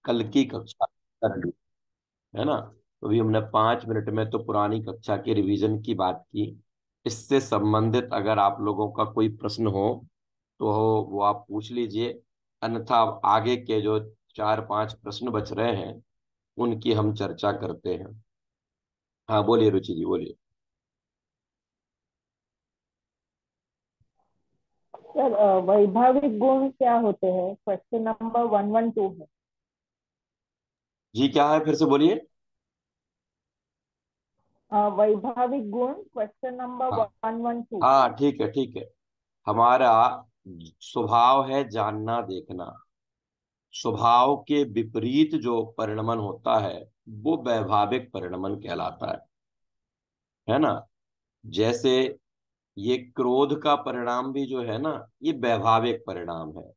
कल की कक्षा कर ली, है ना। तो अभी हमने 5 मिनट में तो पुरानी कक्षा के रिवीजन की बात की। इससे संबंधित अगर आप लोगों का कोई प्रश्न हो तो वो आप पूछ लीजिए, अन्यथा अब आगे के जो 4-5 प्रश्न बच रहे हैं उनकी हम चर्चा करते हैं। हाँ बोलिए रुचि जी, बोलिए। सर, वैभाविक गुण क्या होते हैं? क्वेश्चन नंबर 112 है। जी क्या है, फिर से बोलिए। वैभाविक गुण, क्वेश्चन नंबर हाँ 112। हाँ, ठीक है ठीक है। हमारा स्वभाव है जानना देखना। स्वभाव के विपरीत जो परिणमन होता है वो वैभाविक परिणमन कहलाता है ना। जैसे ये क्रोध का परिणाम भी जो है ना, ये वैभाविक परिणाम है।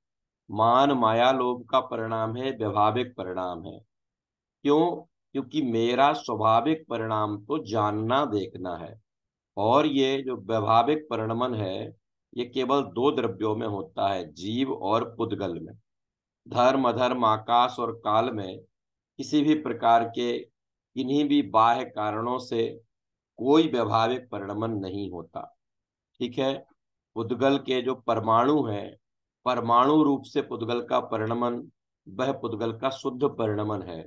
मान माया लोभ का परिणाम है, वैभाविक परिणाम है। क्यों? क्योंकि मेरा स्वाभाविक परिणाम तो जानना देखना है। और ये जो वैभाविक परिणमन है ये केवल दो द्रव्यों में होता है, जीव और पुद्गल में। धर्म अधर्म आकाश और काल में किसी भी प्रकार के किन्हीं भी बाह्य कारणों से कोई वैभाविक परिणमन नहीं होता। ठीक है। पुद्गल के जो परमाणु हैं, परमाणु रूप से पुद्गल का परिणमन वह पुद्गल का शुद्ध परिणमन है।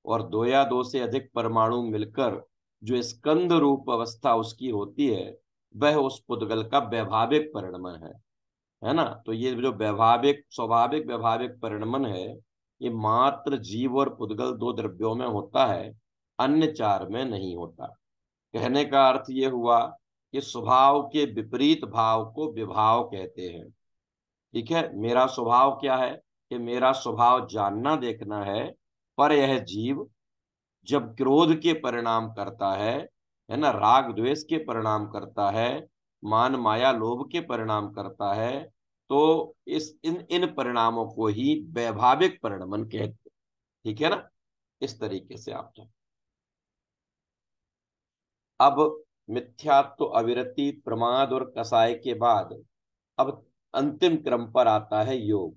और दो या दो से अधिक परमाणु मिलकर जो स्कंद रूप अवस्था उसकी होती है वह उस पुद्गल का वैभाविक परिणमन है ना। तो ये जो वैभाविक स्वाभाविक वैभाविक परिणमन है ये मात्र जीव और पुद्गल दो द्रव्यों में होता है, अन्य चार में नहीं होता। कहने का अर्थ ये हुआ कि स्वभाव के विपरीत भाव को विभाव कहते हैं। ठीक है। मेरा स्वभाव क्या है कि मेरा स्वभाव जानना देखना है, पर यह जीव जब क्रोध के परिणाम करता है ना, राग द्वेष के परिणाम करता है, मान माया लोभ के परिणाम करता है, तो इस इन इन परिणामों को ही वैभाविक परिणमन कहते हैं। ठीक है ना। इस तरीके से आप जान। अब मिथ्यात्व अविरति प्रमाद और कसाय के बाद अब अंतिम क्रम पर आता है योग।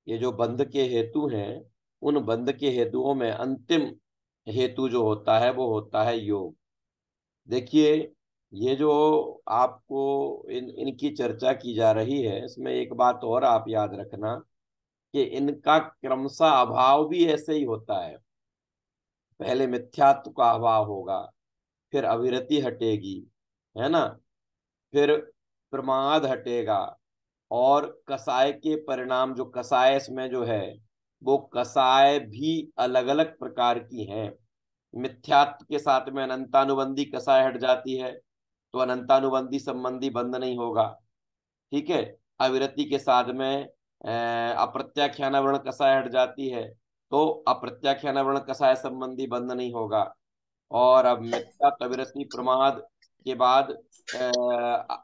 ये जो बंध के हेतु हैं उन बंध के हेतुओं में अंतिम हेतु जो होता है वो होता है योग। देखिए, ये जो आपको इनकी चर्चा की जा रही है इसमें एक बात और आप याद रखना कि इनका क्रमशः अभाव भी ऐसे ही होता है। पहले मिथ्यात्व का अभाव होगा, फिर अविरति हटेगी, है ना, फिर प्रमाद हटेगा, और कसाय के परिणाम जो कसाय इसमें जो है वो कसाय भी अलग अलग प्रकार की हैं। मिथ्यात्व के साथ में अनंतानुबंधी कसाय हट जाती है तो अनंतानुबंधी संबंधी बंध नहीं होगा। ठीक है। अविरति के साथ में अप्रत्याख्यानावरण कसाय हट जाती है तो अप्रत्याख्यानावरण कसाय संबंधी बंध नहीं होगा। और अब मिथ्या अविरति प्रमाद के बाद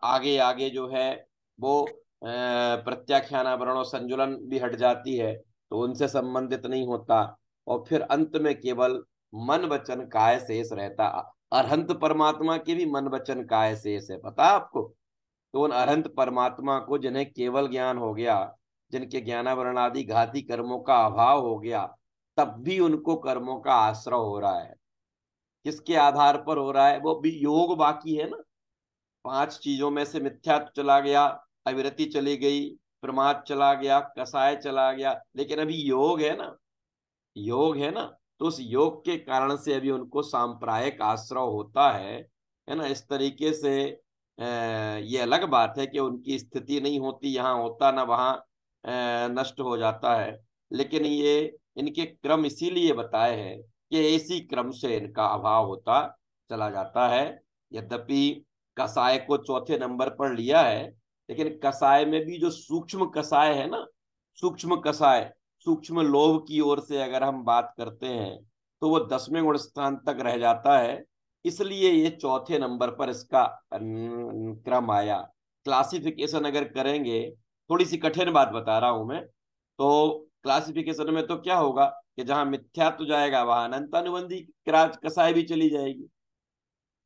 आगे आगे जो है वो प्रत्याख्यानावरण और संजुलन भी हट जाती है तो उनसे संबंधित नहीं होता। और फिर अंत में केवल मन वचन काय शेष रहता। अरहंत परमात्मा के भी मन वचन काय शेष है, पता है आपको। तो उन अरहंत परमात्मा को जिन्हें केवल ज्ञान हो गया, जिनके ज्ञानावरण आदि घाती कर्मों का अभाव हो गया, तब भी उनको कर्मों का आश्रय हो रहा है। किसके आधार पर हो रहा है? वो भी योग बाकी है ना। 5 चीजों में से मिथ्यात्व चला गया, अविरति चली गई, प्रमाद चला गया, कसाय चला गया, लेकिन अभी योग है ना। योग है ना। तो उस योग के कारण से अभी उनको सांप्रायिक आश्रय होता है ना। इस तरीके से ये अलग बात है कि उनकी स्थिति नहीं होती, यहाँ होता ना वहाँ नष्ट हो जाता है। लेकिन ये इनके क्रम इसीलिए बताए हैं कि इसी क्रम से इनका अभाव होता चला जाता है। यद्यपि कसाय को चौथे नंबर पर लिया है, लेकिन कसाय में भी जो सूक्ष्म कसाय है ना, सूक्ष्म कसाय, सूक्ष्म लोभ की ओर से अगर हम बात करते हैं तो वो 10वें गुण स्थान तक रह जाता है। इसलिए ये चौथे नंबर पर इसका क्रम आया। क्लासिफिकेशन अगर करेंगे, थोड़ी सी कठिन बात बता रहा हूं मैं, तो क्लासिफिकेशन में तो क्या होगा कि जहां मिथ्यात्व जाएगा वहां अनंतानुबंधी कसाय भी चली जाएगी,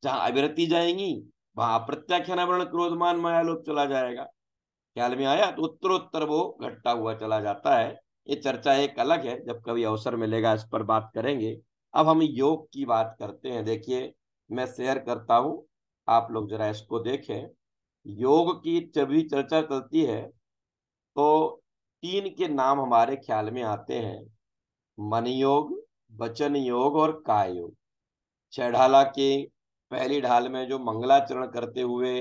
जहां अविरति जाएंगी वहां अप्रत्याख्यान क्रोधमान माया लोभ चला जाएगा। ख्याल में आया? तो उत्तरोत्तर वो घटता हुआ चला जाता है। ये चर्चा एक अलग है, जब कभी अवसर मिलेगा इस पर बात करेंगे। अब हम योग की बात करते हैं। देखिए, मैं शेयर करता हूँ, आप लोग जरा इसको देखें। योग की जब भी चर्चा चलती है तो तीन के नाम हमारे ख्याल में आते हैं: मन योग, वचन योग और काय योग। छह ढाला के पहली ढाल में जो मंगलाचरण करते हुए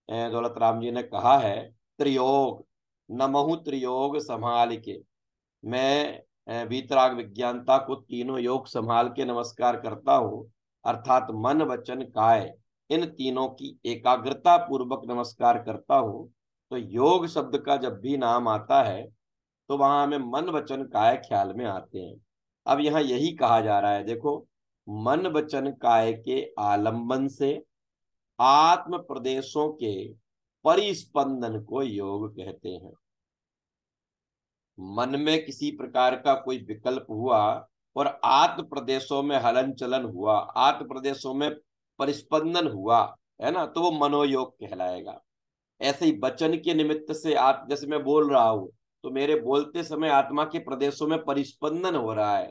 दौलत राम जी ने कहा है, त्रियोग नमहु त्रियोग संभाल के। मैं वीतराग विज्ञानता को तीनों योग संभाल के नमस्कार करता हूँ, अर्थात मन वचन काय, इन तीनों की एकाग्रता पूर्वक नमस्कार करता हूँ। तो योग शब्द का जब भी नाम आता है तो वहां हमें मन वचन काय ख्याल में आते हैं। अब यहाँ यही कहा जा रहा है, देखो, मन वचन काय के आलंबन से आत्म प्रदेशों के परिस्पंदन को योग कहते हैं। मन में किसी प्रकार का कोई विकल्प हुआ और आत्म प्रदेशों में हलन चलन हुआ, आत्म प्रदेशों में परिस्पंदन हुआ, है ना, तो वो मनोयोग कहलाएगा। ऐसे ही वचन के निमित्त से जैसे मैं बोल रहा हूं तो मेरे बोलते समय आत्मा के प्रदेशों में परिस्पंदन हो रहा है,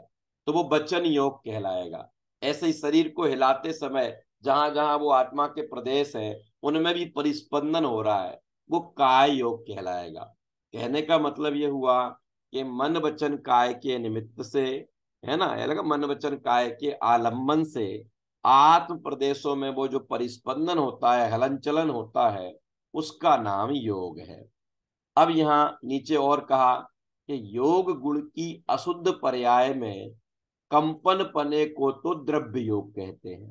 तो वो वचन योग कहलाएगा। ऐसे ही शरीर को हिलाते समय जहां जहां वो आत्मा के प्रदेश है उनमें भी परिस्पंदन हो रहा है, वो काय योग कहलाएगा। कहने का मतलब ये हुआ कि मन वचन काय के निमित्त से, है ना, ये लगा, मन वचन काय के आलम्बन से आत्म प्रदेशों में वो जो परिस्पंदन होता है, हलन चलन होता है, उसका नाम योग है। अब यहाँ नीचे और कहा कि योग गुण की अशुद्ध पर्याय में कंपन पने को तो द्रव्य योग कहते हैं।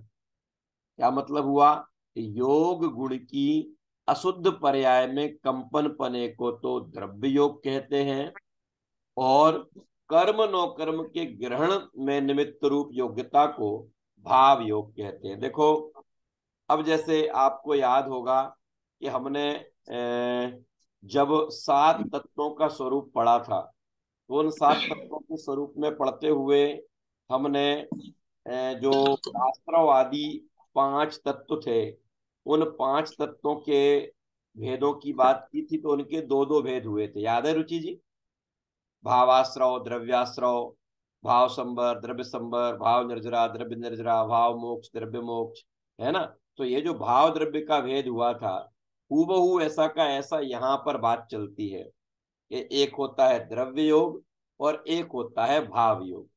क्या मतलब हुआ? योग गुण की अशुद्ध पर्याय में कंपन पने को तो द्रव्य योग कहते हैं, और कर्म नो कर्म के ग्रहण में निमित्त रूप योग्यता को भाव योग कहते हैं। देखो, अब जैसे आपको याद होगा कि हमने जब सात तत्वों का स्वरूप पढ़ा था, तो उन सात तत्वों के स्वरूप में पढ़ते हुए हमने जो शास्त्रवादी पांच तत्व थे, उन पांच तत्वों के भेदों की बात की थी। तो उनके दो दो भेद हुए थे, याद है रुचि जी? भावाश्रव, द्रव्याश्रव, भाव संबर, द्रव्य संबर, भाव निर्जरा, द्रव्य निर्जरा, भाव मोक्ष, द्रव्य मोक्ष, है ना। तो ये जो भाव द्रव्य का भेद हुआ था, हूबहू ऐसा का ऐसा यहाँ पर बात चलती है। एक होता है द्रव्य योग और एक होता है भाव योग,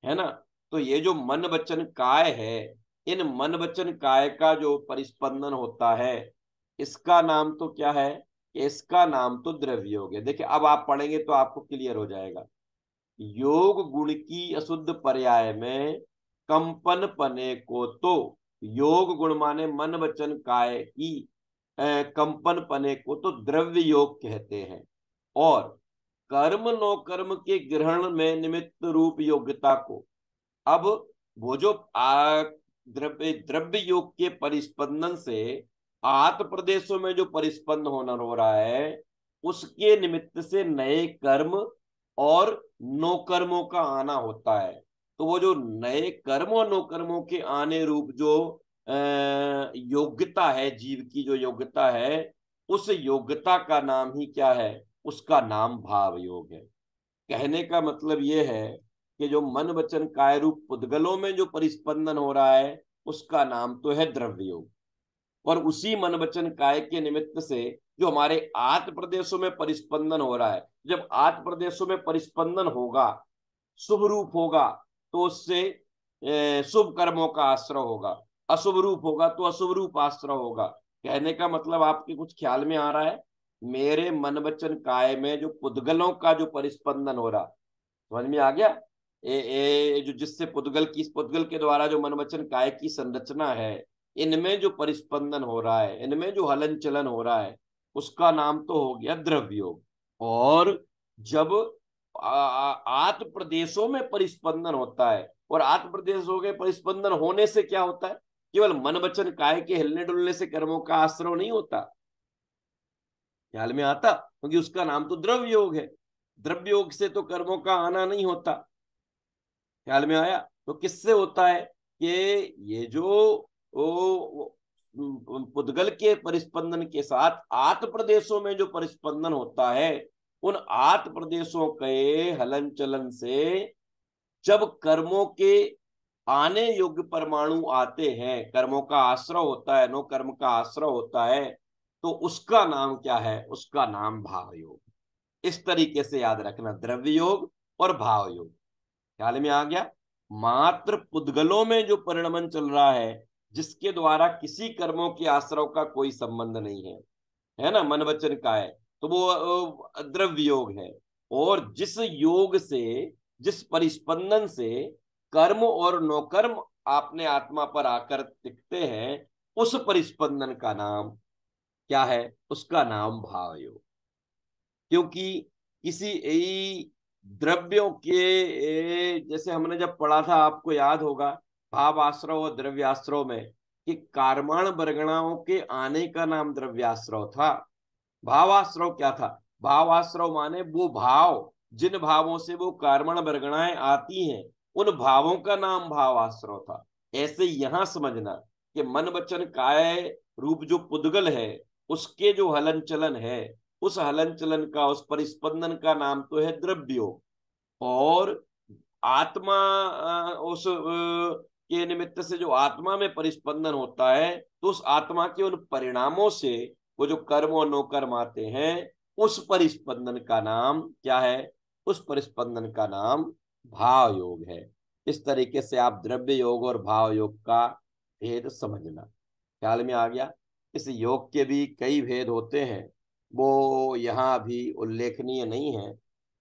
है ना। तो ये जो मन वचन काय है, इन मन वचन काय का जो परिस्पंदन होता है, इसका नाम तो क्या है? इसका नाम तो द्रव्य योग है। देखिए, अब आप पढ़ेंगे तो आपको क्लियर हो जाएगा। योग गुण की अशुद्ध पर्याय में कंपन पने को तो, योग गुण माने मन वचन काय की कंपन पने को तो द्रव्य योग कहते हैं, और कर्म नो कर्म के ग्रहण में निमित्त रूप योग्यता को, अब वो जो द्रव्य द्रव्य योग के परिस्पंदन से आत्म प्रदेशों में जो परिस्पंद होना हो रहा है, उसके निमित्त से नए कर्म और नो कर्मों का आना होता है। तो वो जो नए कर्म और नो कर्मों के आने रूप जो योग्यता है, जीव की जो योग्यता है, उस योग्यता का नाम ही क्या है? उसका नाम भाव योग है। कहने का मतलब ये है कि जो मन वचन काय रूप पुद्गलों में जो परिस्पंदन हो रहा है, उसका नाम तो है द्रव्य योग। और उसी मन वचन काय के निमित्त से जो हमारे आत्म प्रदेशों में परिस्पंदन हो रहा है, जब आत्म प्रदेशों में परिस्पंदन होगा, शुभ रूप होगा, तो उससे शुभ कर्मों का आश्रय होगा, अशुभ रूप होगा तो अशुभ रूप आश्रय होगा। कहने का मतलब आपके कुछ ख्याल में आ रहा है? मेरे मन वचन काय में जो पुद्गलों का जो परिस्पंदन हो रहा, समझ में आ गया? जो जिससे पुद्गल की, इस पुद्गल के द्वारा जो मन वचन काय की संरचना है, इनमें जो परिस्पंदन हो रहा है, इनमें जो हलन चलन हो रहा है, उसका नाम तो हो गया द्रव्य योग। और जब आत्म प्रदेशों में परिस्पंदन होता है, और आत्म प्रदेशों के परिस्पंदन होने से क्या होता है? केवल मन वचन काय के हिलने डुलने से कर्मों का आश्रय नहीं होता, ख्याल में आता? क्योंकि उसका नाम तो द्रव्य योग है। द्रव्य योग से तो कर्मों का आना नहीं होता, ख्याल में आया? तो किससे होता है कि ये जो पुद्गल के परिस्पंदन के साथ आत्म प्रदेशों में जो परिस्पंदन होता है, उन आठ प्रदेशों के हलन चलन से जब कर्मों के आने योग्य परमाणु आते हैं, कर्मों का आश्रय होता है, नो कर्म का आश्रय होता है, तो उसका नाम क्या है? उसका नाम भाव योग। इस तरीके से याद रखना, द्रव्य योग और भाव योग। ख्याल में आ गया? मात्र पुद्गलों में जो परिणमन चल रहा है, जिसके द्वारा किसी कर्मों के आश्रय का कोई संबंध नहीं है ना, मन वचन का है, तो वो द्रव्य योग है। और जिस योग से, जिस परिस्पंदन से कर्म और नौकर्म आपने आत्मा पर आकर टिकते हैं, उस परिस्पंदन का नाम क्या है? उसका नाम भाव योग। क्योंकि किसी द्रव्यों के जैसे हमने जब पढ़ा था, आपको याद होगा, भाव आश्रव और द्रव्याश्रव में, कि कार्माण वर्गणाओं के आने का नाम द्रव्याश्रव था। भावाश्रव क्या था? भावाश्रव माने वो भाव, जिन भावों से वो कार्मण वर्गणाएं आती हैं, उन भावों का नाम भावाश्रव था। ऐसे यहां समझना कि मन वचन काय रूप जो पुद्गल है, उसके जो हलन चलन है, उस हलन चलन का, उस परिस्पंदन का नाम तो है द्रव्यो। और आत्मा उस के निमित्त से जो आत्मा में परिस्पंदन होता है, तो उस आत्मा के उन परिणामों से वो जो कर्म और नौकर्म आते हैं, उस परिस्पंदन का नाम क्या है? उस परिस्पंदन का नाम भाव योग है। इस तरीके से आप द्रव्य योग और भाव योग का भेद समझना। ख्याल में आ गया? इस योग के भी कई भेद होते हैं, वो यहाँ भी उल्लेखनीय नहीं है।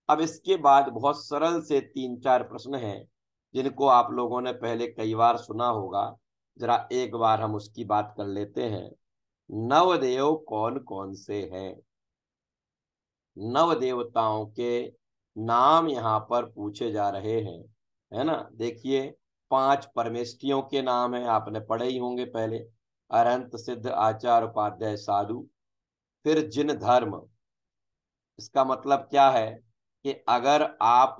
अब इसके बाद बहुत सरल से तीन चार प्रश्न हैं, जिनको आप लोगों ने पहले कई बार सुना होगा। जरा एक बार हम उसकी बात कर लेते हैं। नवदेव कौन कौन से हैं? नव देवताओं के नाम यहाँ पर पूछे जा रहे हैं, है ना। देखिए, पांच परमेष्टियों के नाम हैं, आपने पढ़े ही होंगे पहले। अरहंत, सिद्ध, आचार, उपाध्याय, साधु। फिर जिन धर्म। इसका मतलब क्या है कि अगर आप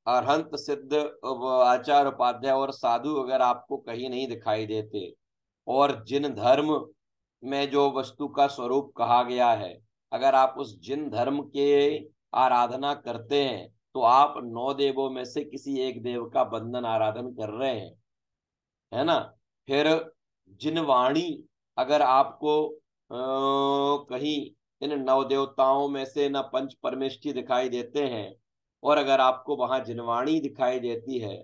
अरहंत, सिद्ध, आचार्य, उपाध्याय और साधु अगर आपको कहीं नहीं दिखाई देते, और जिन धर्म में जो वस्तु का स्वरूप कहा गया है, अगर आप उस जिन धर्म के आराधना करते हैं, तो आप नौ देवों में से किसी एक देव का बंधन आराधन कर रहे हैं, है ना। फिर जिन वाणी, अगर आपको कहीं इन नव देवताओं में से न पंच परमेष्ठी दिखाई देते हैं, और अगर आपको वहां जिनवाणी दिखाई देती है,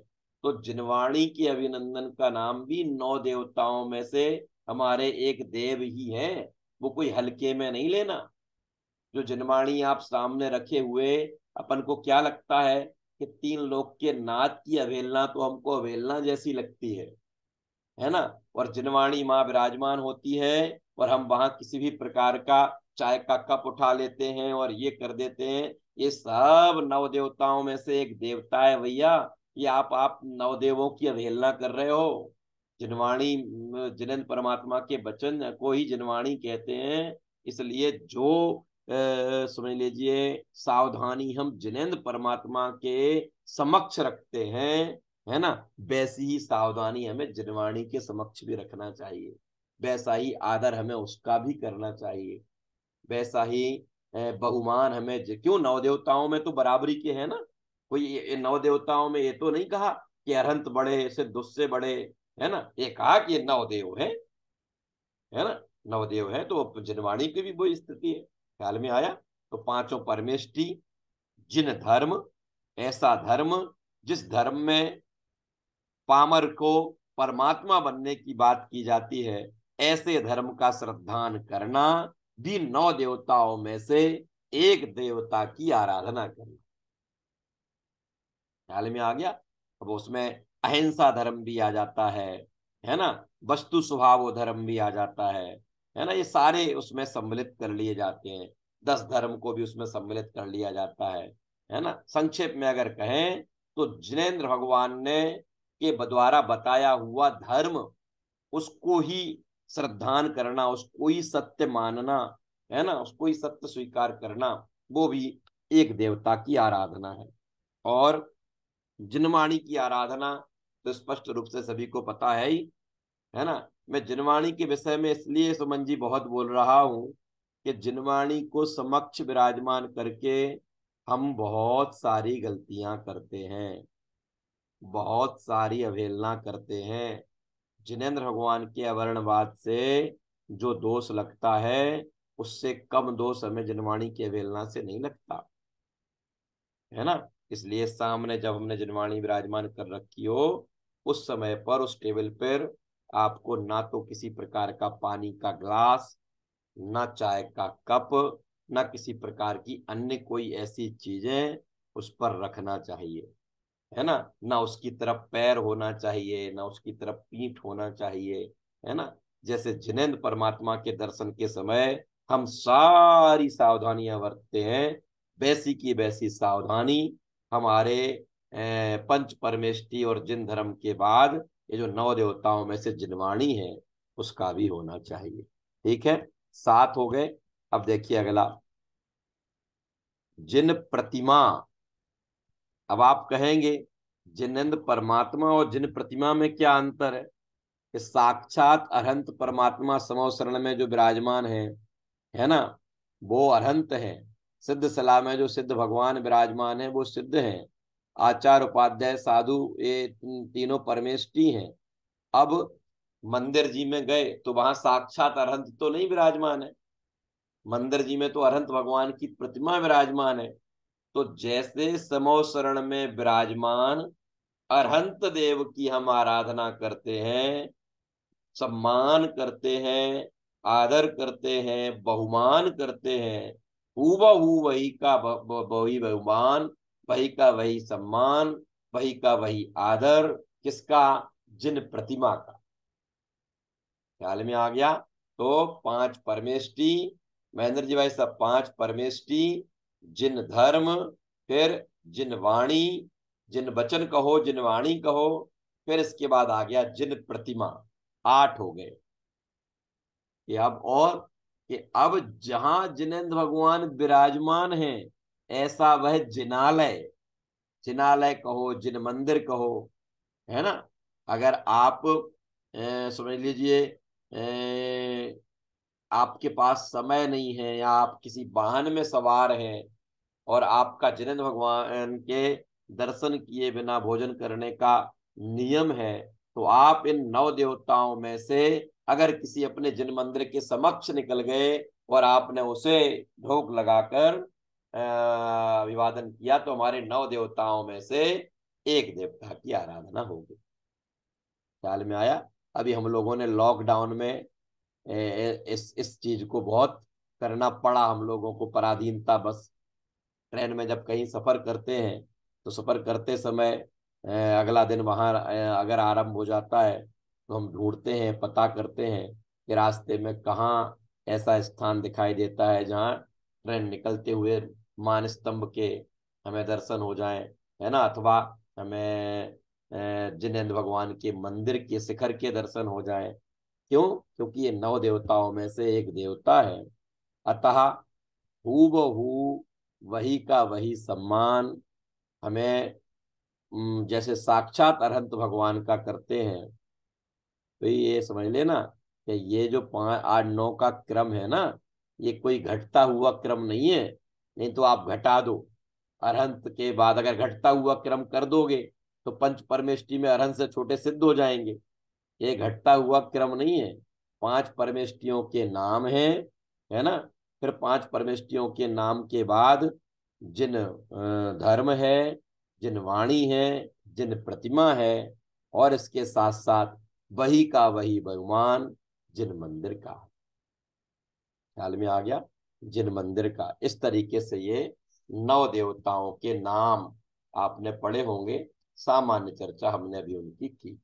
तो जिनवाणी के अभिनंदन का नाम भी नौ देवताओं में से हमारे एक देव ही है। वो कोई हल्के में नहीं लेना। जो जिनवाणी आप सामने रखे हुए, अपन को क्या लगता है कि तीन लोक के नाथ की अवहेलना तो हमको अवहेलना जैसी लगती है ना। और जिनवाणी माँ विराजमान होती है, और हम वहां किसी भी प्रकार का चाय का कप उठा लेते हैं और ये कर देते हैं। ये सब नव देवताओं में से एक देवता है भैया। ये आप नवदेवों की अवहेलना कर रहे हो। जिनवाणी, जिनेन्द्र परमात्मा के वचन को ही जिनवाणी कहते हैं। इसलिए जो समझ लीजिए, सावधानी हम जिनेन्द्र परमात्मा के समक्ष रखते हैं, है ना, वैसी ही सावधानी हमें जिनवाणी के समक्ष भी रखना चाहिए। वैसा ही आदर हमें उसका भी करना चाहिए। वैसा ही बहुमान हमें क्यों, नौ देवताओं में तो बराबरी के है ना। कोई नौ देवताओं में ये तो नहीं कहा कि अरहंत बड़े, सिद्ध उससे बड़े, है ना। ये कहा कि ये नवदेव है ना, नवदेव है, तो जिनवाणी की भी वही स्थिति है। ख्याल में आया? तो पांचों परमेष्टि, जिन धर्म, ऐसा धर्म जिस धर्म में पामर को परमात्मा बनने की बात की जाती है, ऐसे धर्म का श्रद्धान करना भी नौ देवताओं में से एक देवता की आराधना करना। ख्याल में आ गया? अब उसमें अहिंसा धर्म भी आ जाता है ना, वस्तु स्वभाव धर्म भी आ जाता है ना। ये सारे उसमें सम्मिलित कर लिए जाते हैं। 10 धर्म को भी उसमें सम्मिलित कर लिया जाता है ना। संक्षेप में अगर कहें, तो जिनेन्द्र भगवान ने के द्वारा बताया हुआ धर्म, उसको ही श्रद्धान करना, उसको ही सत्य मानना, है ना, उसको ही सत्य स्वीकार करना, वो भी एक देवता की आराधना है। और जिनवाणी की आराधना तो स्पष्ट रूप से सभी को पता है ही, है ना। मैं जिनवाणी के विषय में इसलिए सुमन जी बहुत बोल रहा हूं कि जिनवाणी को समक्ष विराजमान करके हम बहुत सारी गलतियां करते हैं, बहुत सारी अवहेलना करते हैं। जिनेंद्र भगवान के अवर्णवाद से जो दोष लगता है, उससे कम दोष हमें जिनवाणी की अवहेलना से नहीं लगता, है ना। इसलिए सामने जब हमने जिनवाणी विराजमान कर रखी हो, उस समय पर उस टेबल पर आपको ना तो किसी प्रकार का पानी का ग्लास, ना चाय का कप, ना किसी प्रकार की अन्य कोई ऐसी चीजें उस पर रखना चाहिए, है ना। ना उसकी तरफ पैर होना चाहिए, ना उसकी तरफ पीठ होना चाहिए, है ना। जैसे जिनेंद्र परमात्मा के दर्शन के समय हम सारी सावधानियां बरतते हैं, वैसी की वैसी सावधानी हमारे पंच परमेष्टि और जिन धर्म के बाद ये जो नौ देवताओं में से जिनवाणी है, उसका भी होना चाहिए। ठीक है, सात हो गए। अब देखिए अगला, जिन प्रतिमा। अब आप कहेंगे जिनेंद्र परमात्मा और जिन प्रतिमा में क्या अंतर है? कि साक्षात अरहंत परमात्मा समो शरण में जो विराजमान है ना, वो अरहंत है। सिद्ध सला में जो सिद्ध भगवान विराजमान है, वो सिद्ध है। आचार्य उपाध्याय साधु ये तीनों परमेष्टि हैं। अब मंदिर जी में गए तो वहां साक्षात अरहंत तो नहीं विराजमान है, मंदिर जी में तो अरहंत भगवान की प्रतिमा विराजमान है। तो जैसे समो शरण में विराजमान अरहंत देव की हम आराधना करते हैं, सम्मान करते हैं, आदर करते हैं, बहुमान करते हैं, हूबहू वही का वही बहुमान, वही का वही सम्मान, वही का वही आदर। किसका? जिन प्रतिमा का। ख्याल में आ गया? तो पांच परमेष्टि, महेंद्र जी भाई सब, पांच परमेष्टि, जिन धर्म, फिर जिन वाणी, जिन वचन कहो, जिन वाणी कहो, फिर इसके बाद आ गया जिन प्रतिमा। आठ हो गए। कि अब और कि अब जहां जिनेंद्र भगवान विराजमान हैं, ऐसा वह जिनालय, जिनालय कहो, जिन मंदिर कहो, है ना। अगर आप समझ लीजिए आपके पास समय नहीं है, या आप किसी वाहन में सवार हैं और आपका जिनेंद्र भगवान के दर्शन किए बिना भोजन करने का नियम है, तो आप इन नौ देवताओं में से अगर किसी अपने जिन मंदिर के समक्ष निकल गए और आपने उसे ढोक लगाकर अभिवादन किया, तो हमारे नौ देवताओं में से एक देवता की आराधना होगी। ख्याल में आया? अभी हम लोगों ने लॉकडाउन में इस चीज को बहुत करना पड़ा, हम लोगों को पराधीनता बस। ट्रेन में जब कहीं सफर करते हैं, तो सफर करते समय अगला दिन वहां अगर आरंभ हो जाता है, तो हम ढूंढते हैं, पता करते हैं कि रास्ते में कहाँ ऐसा स्थान दिखाई देता है जहाँ ट्रेन निकलते हुए मान स्तंभ के हमें दर्शन हो जाएं, है ना। अथवा हमें जिनेंद्र भगवान के मंदिर के शिखर के दर्शन हो जाएं। क्यों? क्योंकि ये नौ देवताओं में से एक देवता है। अतः हूबहू वही का वही सम्मान हमें जैसे साक्षात अरहंत भगवान का करते हैं। तो ये समझ लेना कि ये जो पांच आठ नौ का क्रम है ना, ये कोई घटता हुआ क्रम नहीं है। नहीं तो आप घटा दो, अरहंत के बाद अगर घटता हुआ क्रम कर दोगे, तो पंच परमेष्टि में अरहंत से छोटे सिद्ध हो जाएंगे। ये घटता हुआ क्रम नहीं है। पांच परमेष्टियों के नाम है ना। फिर पांच परमेष्टियों के नाम के बाद जिन धर्म है, जिन वाणी है, जिन प्रतिमा है, और इसके साथ साथ वही का वही बहुमान जिन मंदिर का। ख्याल में आ गया? जिन मंदिर का। इस तरीके से ये नौ देवताओं के नाम आपने पढ़े होंगे, सामान्य चर्चा हमने अभी उनकी की।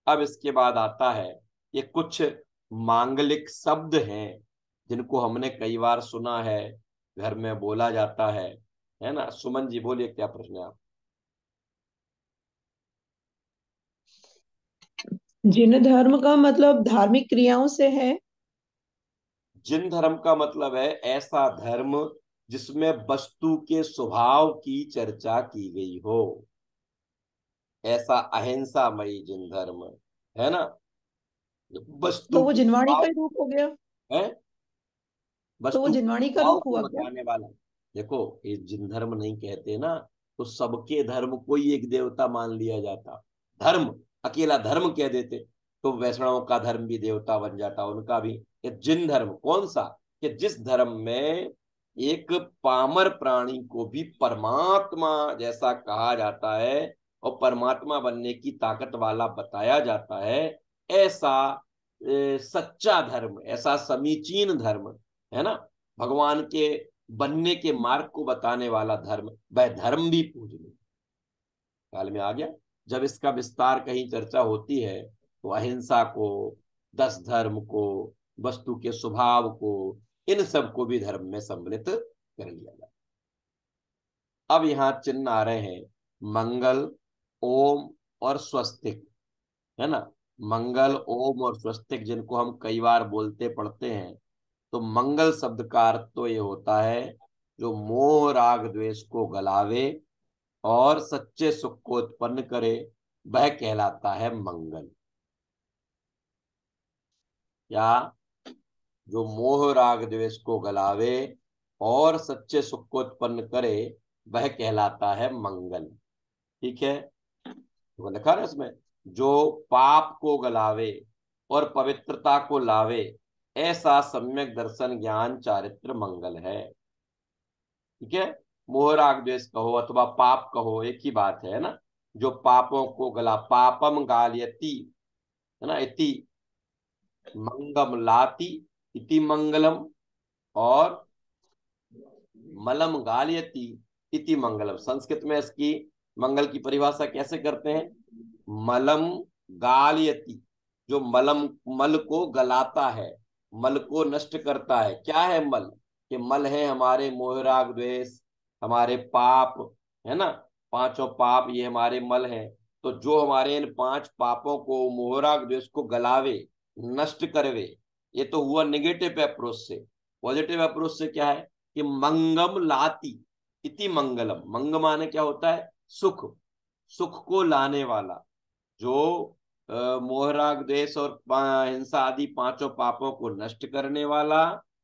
अब इसके बाद आता है, ये कुछ मांगलिक शब्द हैं जिनको हमने कई बार सुना है, घर में बोला जाता है ना। सुमन जी बोलिए, क्या प्रश्न है आप? जिन धर्म का मतलब धार्मिक क्रियाओं से है। जिन धर्म का मतलब है ऐसा धर्म जिसमें वस्तु के स्वभाव की चर्चा की गई हो, ऐसा अहिंसामयी जिन धर्म, है ना। वस्तु तो वो के जिनवाणी का स्वभाव ही रूप हो गया। है। तो वो वस्तु जिनवाणी का भाव रूप को हुआ क्या? बताने वाला। देखो, ये जिन धर्म नहीं कहते ना, तो सबके धर्म को ही एक देवता मान लिया जाता। धर्म, अकेला धर्म कह देते तो वैष्णवों का धर्म भी देवता बन जाता, उनका भी। ये जिन धर्म कौन सा, कि जिस धर्म में एक पामर प्राणी को भी परमात्मा जैसा कहा जाता है और परमात्मा बनने की ताकत वाला बताया जाता है, ऐसा सच्चा धर्म, ऐसा समीचीन धर्म है ना, भगवान के बनने के मार्ग को बताने वाला धर्म, वह धर्म भी पूजनीय। ख्याल में आ गया? जब इसका विस्तार कहीं चर्चा होती है तो अहिंसा को, 10 धर्म को, वस्तु के स्वभाव को, इन सब को भी धर्म में सम्मिलित कर लिया जाए। अब यहाँ चिन्ह आ रहे हैं मंगल, ओम और स्वस्तिक, है ना। मंगल, ओम और स्वस्तिक जिनको हम कई बार बोलते पढ़ते हैं। तो मंगल शब्द का अर्थ तो ये होता है जो मोह राग द्वेष को गलावे और सच्चे सुख को उत्पन्न करे, वह कहलाता है मंगल। या जो मोह राग द्वेष को गलावे और सच्चे सुख को उत्पन्न करे, वह कहलाता है मंगल। ठीक है, तो लिखा है इसमें, जो पाप को गलावे और पवित्रता को लावे, ऐसा सम्यक दर्शन ज्ञान चारित्र मंगल है। ठीक है, मोह राग द्वेष कहो अथवा पाप कहो, एक ही बात है ना। जो पापों को गला, पापम गालियति, है ना, इति मंगम लाति, इति मंगलम, और मलम गालियति इति मंगलम। संस्कृत में इसकी मंगल की परिभाषा कैसे करते हैं? मलम गालियति, जो मलम, मल को गलाता है, मल को नष्ट करता है। क्या है मल? कि मल है हमारे मोह राग द्वेष, हमारे पाप, है ना, पांचों पाप ये हमारे मल हैं। तो जो हमारे इन 5 पापों को, मोह राग द्वेष को गलावे, नष्ट करवे, ये तो हुआ निगेटिव अप्रोच से। पॉजिटिव अप्रोच से क्या है कि मंगम लाती इति मंगलम। मंग माने क्या होता है? सुख, सुख को लाने वाला। जो मोह राग द्वेष और हिंसा आदि 5 पापों को नष्ट करने वाला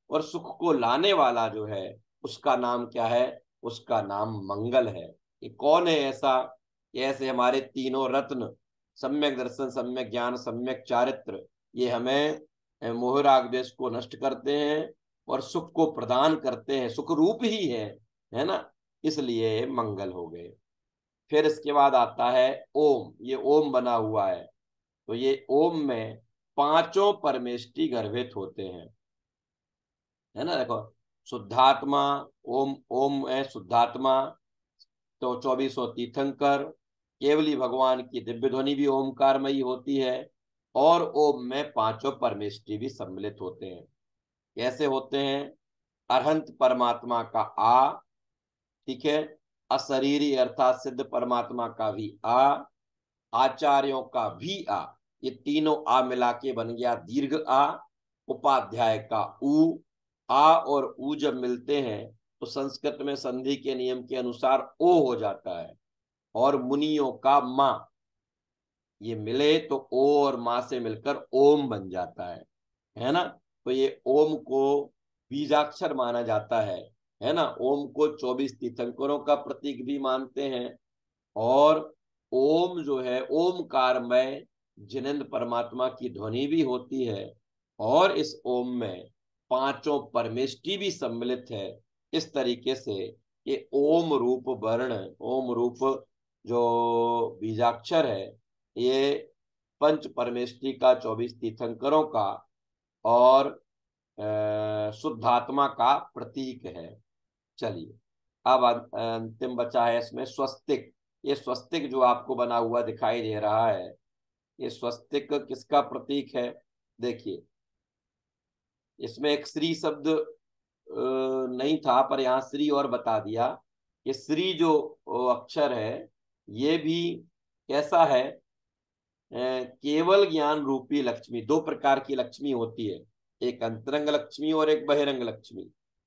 और सुख को लाने वाला जो है, उसका नाम क्या है? उसका नाम मंगल है। ये कौन है ऐसा? ये ऐसे हमारे तीनों रत्न, सम्यक दर्शन, सम्यक ज्ञान, सम्यक चारित्र, ये हमें मोह राग द्वेष को नष्ट करते हैं और सुख को प्रदान करते हैं, सुख रूप ही है ना, इसलिए मंगल हो गए। फिर इसके बाद आता है ओम। ये ओम बना हुआ है, तो ये ओम में 5 परमेष्टि गर्भित होते हैं, है ना। देखो, शुद्धात्मा, ओम, ओम है शुद्धात्मा, तो 24 तीर्थंकर, केवली भगवान की दिव्य ध्वनि भी ओमकारमयी होती है, और ओम में 5 परमेष्टि भी सम्मिलित होते हैं। कैसे होते हैं? अरहंत परमात्मा का आ, ठीक है, अशरीरी अर्थात सिद्ध परमात्मा का भी आ, आचार्यों का भी आ, ये तीनों आ मिला के बन गया दीर्घ आ। उपाध्याय का ऊ, आ और ऊ जब मिलते हैं तो संस्कृत में संधि के नियम के अनुसार ओ हो जाता है। और मुनियों का मां, ये मिले तो ओ और मां से मिलकर ओम बन जाता है ना। तो ये ओम को बीजाक्षर माना जाता है ना। ओम को 24 तीर्थंकरों का प्रतीक भी मानते हैं। और ओम जो है, ओमकार में जिनेन्द्र परमात्मा की ध्वनि भी होती है, और इस ओम में 5 परमेष्टि भी सम्मिलित है। इस तरीके से ये ओम रूप वर्ण, ओम रूप जो बीजाक्षर है, ये पंच परमेष्टि का, 24 तीर्थंकरों का और शुद्धात्मा का प्रतीक है। चलिए, अब अंतिम बचा है इसमें स्वस्तिक। ये स्वस्तिक जो आपको बना हुआ दिखाई दे रहा है, ये स्वस्तिक किसका प्रतीक है? देखिए, इसमें एक श्री शब्द नहीं था, पर यहाँ श्री और बता दिया। ये श्री जो अक्षर है, ये भी कैसा है? केवल ज्ञान रूपी लक्ष्मी। 2 प्रकार की लक्ष्मी होती है, एक अंतरंग लक्ष्मी और एक बहिरंग लक्ष्मी।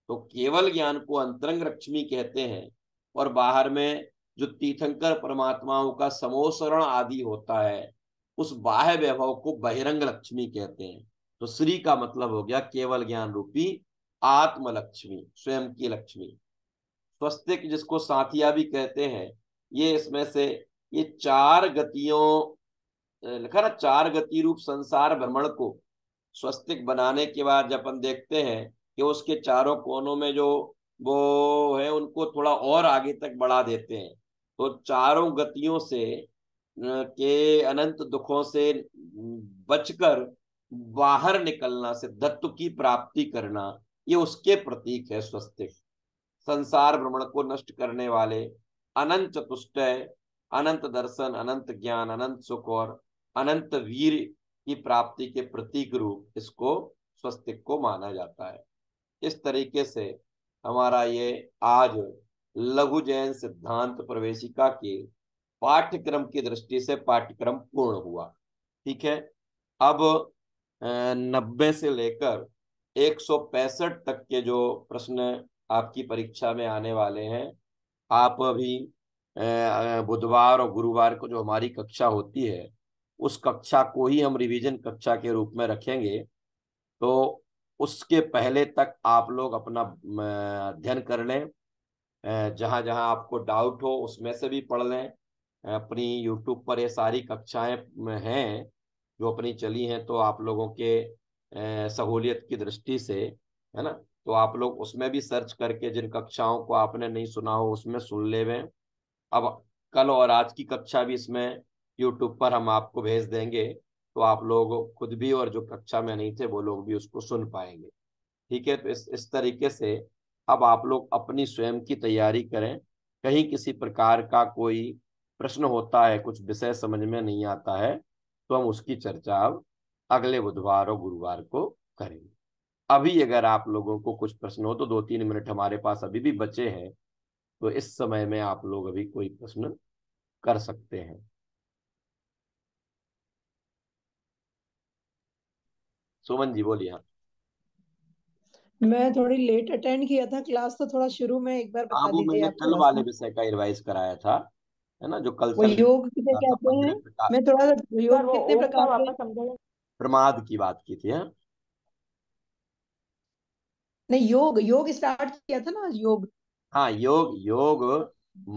तो केवल ज्ञान को अंतरंग लक्ष्मी कहते हैं, और बाहर में जो तीर्थंकर परमात्माओं का समोसरण आदि होता है, उस बाह्य वैभव को बहिरंग लक्ष्मी कहते हैं। तो श्री का मतलब हो गया केवल ज्ञान रूपी आत्मलक्ष्मी, स्वयं की लक्ष्मी। स्वस्तिक जिसको साथिया भी कहते हैं, ये इसमें से ये चार गतियों लिखा ना, चार गति रूप संसार भ्रमण को स्वस्तिक बनाने के बाद जब अपन देखते हैं कि उसके चारों कोनों में जो वो है उनको थोड़ा और आगे तक बढ़ा देते हैं, तो चारों गतियों से के अनंत दुखों से बचकर बाहर निकलना, सिद्धत्व की प्राप्ति करना, ये उसके प्रतीक है स्वस्तिक। संसार भ्रमण को नष्ट करने वाले, अनंत चतुष्टय, अनंत दर्शन, अनंत ज्ञान, अनंत सुख और अनंत वीर की प्राप्ति के प्रतीक रूप इसको स्वस्तिक को माना जाता है। इस तरीके से हमारा ये आज लघु जैन सिद्धांत प्रवेशिका के पाठ्यक्रम की दृष्टि से पाठ्यक्रम पूर्ण हुआ। ठीक है, अब 90 से लेकर 165 तक के जो प्रश्न आपकी परीक्षा में आने वाले हैं, आप अभी बुधवार और गुरुवार को जो हमारी कक्षा होती है उस कक्षा को ही हम रिवीजन कक्षा के रूप में रखेंगे। तो उसके पहले तक आप लोग अपना अध्ययन कर लें, जहाँ जहाँ आपको डाउट हो उसमें से भी पढ़ लें। अपनी यूट्यूब पर ये सारी कक्षाएं हैं जो अपनी चली हैं, तो आप लोगों के सहूलियत की दृष्टि से, है ना, तो आप लोग उसमें भी सर्च करके जिन कक्षाओं को आपने नहीं सुना हो उसमें सुन लेवें। अब कल और आज की कक्षा भी इसमें यूट्यूब पर हम आपको भेज देंगे, तो आप लोग खुद भी और जो कक्षा में नहीं थे वो लोग भी उसको सुन पाएंगे। ठीक है, तो इस तरीके से अब आप लोग अपनी स्वयं की तैयारी करें। कहीं किसी प्रकार का कोई प्रश्न होता है, कुछ विषय समझ में नहीं आता है, तो हम उसकी चर्चा अब अगले बुधवार और गुरुवार को करेंगे। अभी अगर आप लोगों को कुछ प्रश्न हो तो 2-3 मिनट हमारे पास अभी भी बचे हैं, तो इस समय में आप लोग अभी कोई प्रश्न कर सकते हैं। सुमन जी बोलिए। हाँ, मैं थोड़ी लेट अटेंड किया था क्लास, तो थोड़ा शुरू में एक बार हाँ, बता वो दीजिए मैंने आप कल थोड़ा वाले सा। विषय का रिवाइज कराया था, है ना, जो कल वो चल योग किसे रहा था, कहते हैं? 15 प्रकार। मैं थोड़ा सा, सर योग वो कितने ओम का प्रकार के हैं? वापस समझाइए। प्रमाद की बात की थी। हाँ, नहीं, योग योग स्टार्ट किया था ना, योग। हाँ, योग योग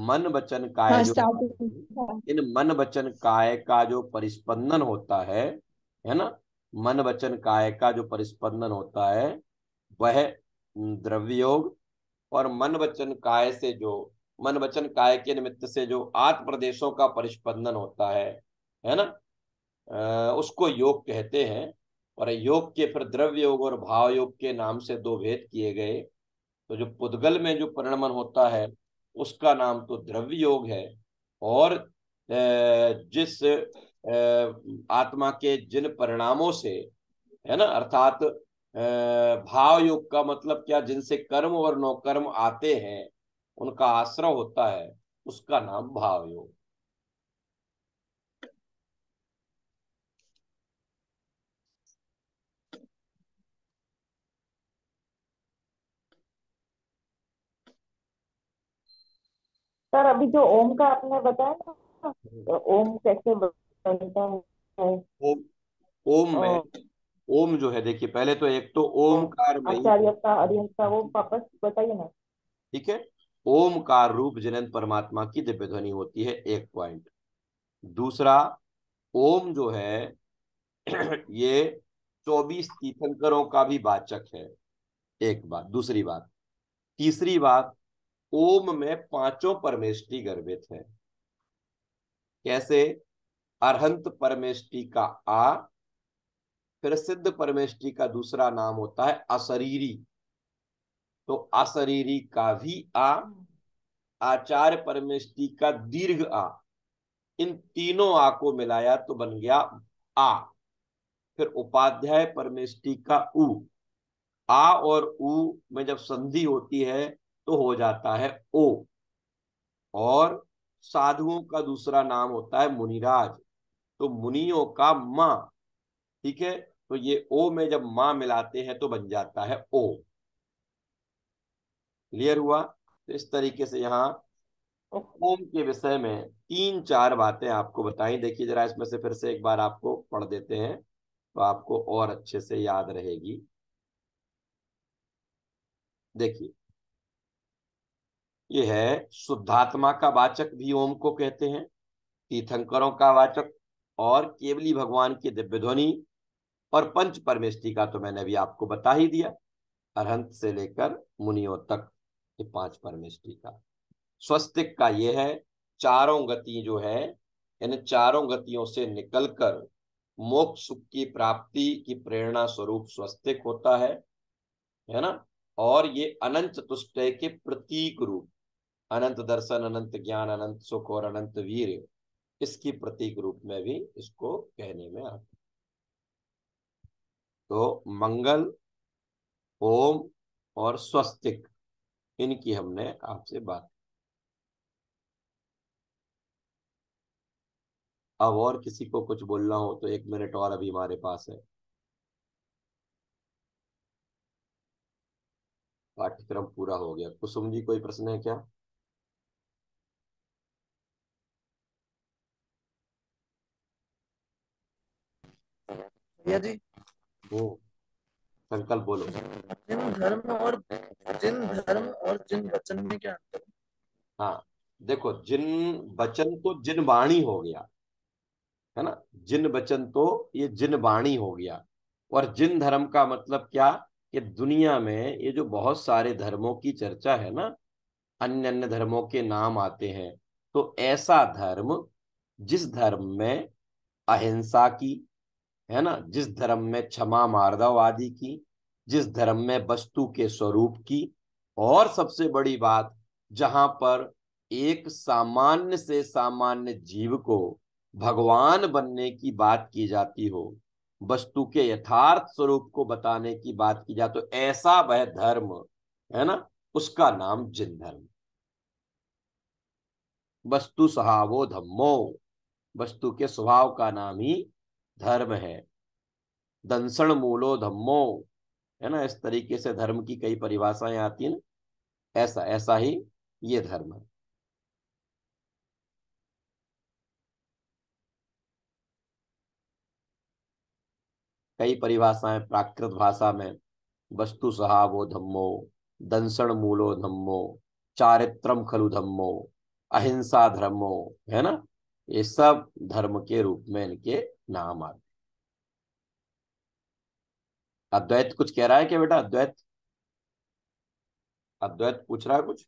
मन वचन काय हाँ, जो स्टार्टिंग था। इन मन वचन काय का जो परिस्पंदन होता है ना, मन वचन काय का जो परिस्पंदन होता है वह द्रव्य योग, और मन वचन काय से जो मन वचन काय के निमित्त से जो आत्म प्रदेशों का परिस्पंदन होता है ना, उसको योग कहते हैं। और योग के फिर द्रव्य योग और भाव योग के नाम से दो भेद किए गए। तो जो पुद्गल में जो परिणमन होता है उसका नाम तो द्रव्य योग है, और जिस आत्मा के जिन परिणामों से, है ना, अर्थात भाव योग का मतलब क्या, जिनसे कर्म और नौकर्म आते हैं उनका आश्रय होता है, उसका नाम भाव योग। सर अभी जो ओम का आपने बताया ना, तो ओम कैसे बनता है? ओम, ओम में, और ओम जो है देखिए, पहले तो एक तो ओमकार में ही। आचार्य का अरिहंत का वो वापस बताइए ना। ठीक है, ओमकार रूप जिनन परमात्मा की दिव्य ध्वनि होती है, एक पॉइंट। दूसरा, ओम जो है ये 24 तीर्थंकरों का भी वाचक है, एक बात। दूसरी बात, तीसरी बात, ओम में पांचों परमेष्टि गर्भित है। कैसे? अरहंत परमेष्टि का आ, फिर सिद्ध परमेष्टि का दूसरा नाम होता है अशरीरी, तो अशरीरी का भी आ, आचार्य परमेष्टि का दीर्घ आ, इन तीनों आ को मिलाया तो बन गया आ। फिर उपाध्याय परमेष्टि का उ, आ और उ में जब संधि होती है तो हो जाता है ओ। और साधुओं का दूसरा नाम होता है मुनिराज, तो मुनियों का मां। ठीक है, तो ये ओ में जब मां मिलाते हैं तो बन जाता है ओ। क्लियर हुआ? तो इस तरीके से यहाँ ओम के विषय में 3-4 बातें आपको बताई। देखिए जरा इसमें से फिर से एक बार आपको पढ़ देते हैं, तो आपको और अच्छे से याद रहेगी। देखिए, ये है शुद्धात्मा का वाचक भी ओम को कहते हैं, तीर्थंकरों का वाचक, और केवली भगवान की दिव्य ध्वनि, और पंच परमेष्टि का तो मैंने अभी आपको बता ही दिया, अरहंत से लेकर मुनियों तक, ये पांच परमेष्टि का। स्वस्तिक का ये है, चारों गति जो है, इन चारों गतियों से निकलकर मोक्ष सुख की प्राप्ति की प्रेरणा स्वरूप स्वस्तिक होता है ना। और ये अनंत चतुष्टय के प्रतीक रूप, अनंत दर्शन, अनंत ज्ञान, अनंत सुख और अनंत वीर, इसकी प्रतीक रूप में भी इसको कहने में आता। तो मंगल, ओम और स्वस्तिक, इनकी हमने आपसे बात। अब और किसी को कुछ बोलना हो तो 1 मिनट और अभी हमारे पास है। पाठ्यक्रम पूरा हो गया। कुसुम जी, कोई प्रश्न है क्या? भैया जी, वो संकल्प बोलो। जिन धर्म और जिन धर्म और जिन वचन में क्या अंतर है? हाँ, देखो, जिन वचन तो जिन वाणी हो गया, है ना। जिन वचन तो ये जिन वाणी हो गया। और जिन धर्म का मतलब क्या, कि दुनिया में ये जो बहुत सारे धर्मों की चर्चा है ना, अन्य अन्य धर्मों के नाम आते हैं, तो ऐसा धर्म जिस धर्म में अहिंसा की, है ना, जिस धर्म में क्षमा मार्दव आदि की, जिस धर्म में वस्तु के स्वरूप की, और सबसे बड़ी बात, जहां पर एक सामान्य से सामान्य जीव को भगवान बनने की बात की जाती हो, वस्तु के यथार्थ स्वरूप को बताने की बात की जाए, तो ऐसा वह धर्म, है ना, उसका नाम जिन धर्म। वस्तु स्वभावो धम्मो, वस्तु के स्वभाव का नाम ही धर्म है। दंसण मूलो धम्मो, है ना, इस तरीके से धर्म की कई परिभाषाएं आती हैं ना, ऐसा ऐसा ही ये धर्म है। कई परिभाषाएं प्राकृत भाषा में, वस्तु स्वभावो धम्मो, दंसण मूलो धम्मो, चारित्रम खलु धम्मो, अहिंसा धर्मो, है ना, ये सब धर्म के रूप में इनके नाम आते। अद्वैत कुछ कह रहा है क्या बेटा? अद्वैत, अद्वैत पूछ रहा है कुछ?